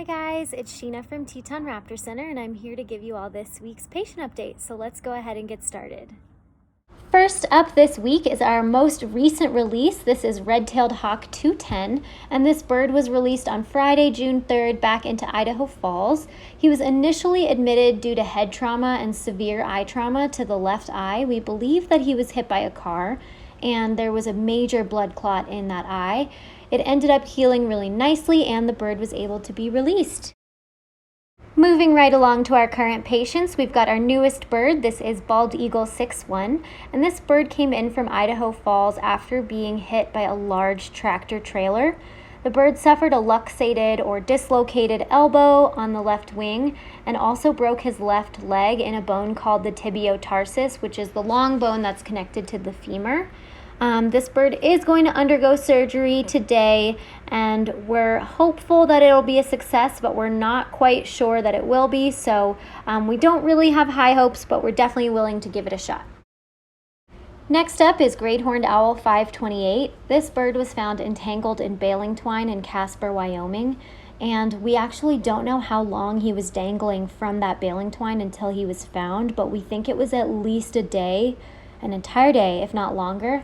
guys, it's Sheena from Teton Raptor Center, and I'm here to give you all this week's patient update. So let's go ahead and get started. First up this week is our most recent release. This is Red-tailed Hawk 210, and this bird was released on Friday, June 3rd, back into Idaho Falls. He was initially admitted due to head trauma and severe eye trauma to the left eye. We believe that he was hit by a car, and there was a major blood clot in that eye. It ended up healing really nicely, and the bird was able to be released. Moving right along to our current patients, we've got our newest bird. This is Bald Eagle 6-1, and this bird came in from Idaho Falls after being hit by a large tractor trailer. The bird suffered a luxated or dislocated elbow on the left wing and also broke his left leg in a bone called the tibiotarsus, which is the long bone that's connected to the femur. This bird is going to undergo surgery today, and we're hopeful that it'll be a success, but we're not quite sure that it will be. So we don't really have high hopes, but we're definitely willing to give it a shot. Next up is Great Horned Owl 528. This bird was found entangled in baling twine in Casper, Wyoming, and we actually don't know how long he was dangling from that baling twine until he was found, but we think it was at least a day, an entire day, if not longer.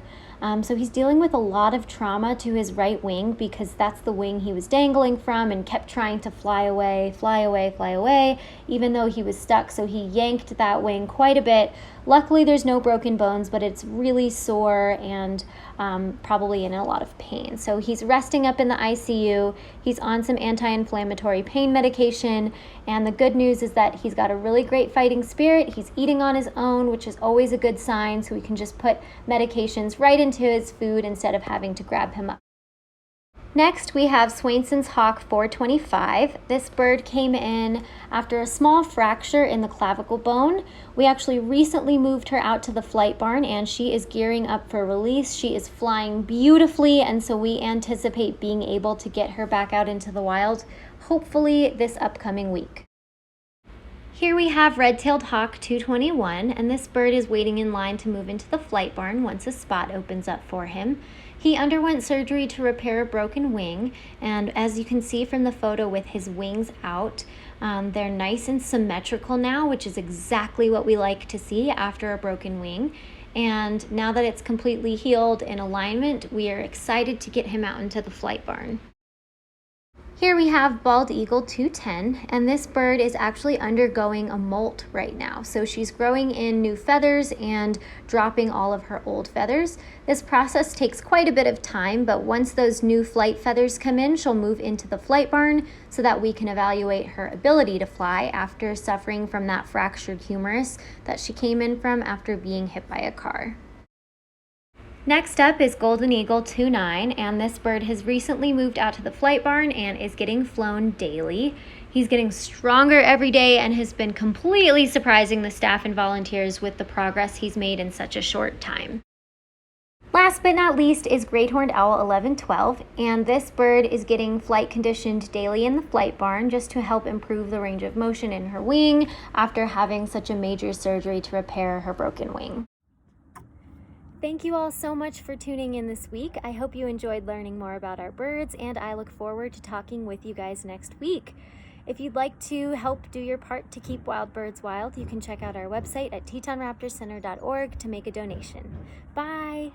So he's dealing with a lot of trauma to his right wing because that's the wing he was dangling from and kept trying to fly away, even though he was stuck. So he yanked that wing quite a bit. Luckily, there's no broken bones, but it's really sore and probably in a lot of pain. So he's resting up in the ICU. He's on some anti-inflammatory pain medication. And the good news is that he's got a really great fighting spirit. He's eating on his own, which is always a good sign. So we can just put medications right into his food instead of having to grab him up. Next, we have Swainson's Hawk 425. This bird came in after a small fracture in the clavicle bone. We actually recently moved her out to the flight barn, and she is gearing up for release. She is flying beautifully, and so we anticipate being able to get her back out into the wild, hopefully this upcoming week. Here we have Red-tailed Hawk 221, and this bird is waiting in line to move into the flight barn once a spot opens up for him. He underwent surgery to repair a broken wing, and as you can see from the photo with his wings out, they're nice and symmetrical now, which is exactly what we like to see after a broken wing. And now that it's completely healed in alignment, we are excited to get him out into the flight barn. Here we have Bald Eagle 210, and this bird is actually undergoing a molt right now. So she's growing in new feathers and dropping all of her old feathers. This process takes quite a bit of time, but once those new flight feathers come in, she'll move into the flight barn so that we can evaluate her ability to fly after suffering from that fractured humerus that she came in from after being hit by a car. Next up is Golden Eagle 29, and this bird has recently moved out to the flight barn and is getting flown daily. He's getting stronger every day and has been completely surprising the staff and volunteers with the progress he's made in such a short time. Last but not least is Great Horned Owl 1112, and this bird is getting flight conditioned daily in the flight barn just to help improve the range of motion in her wing after having such a major surgery to repair her broken wing. Thank you all so much for tuning in this week. I hope you enjoyed learning more about our birds, and I look forward to talking with you guys next week. If you'd like to help do your part to keep wild birds wild, you can check out our website at tetonraptorcenter.org to make a donation. Bye!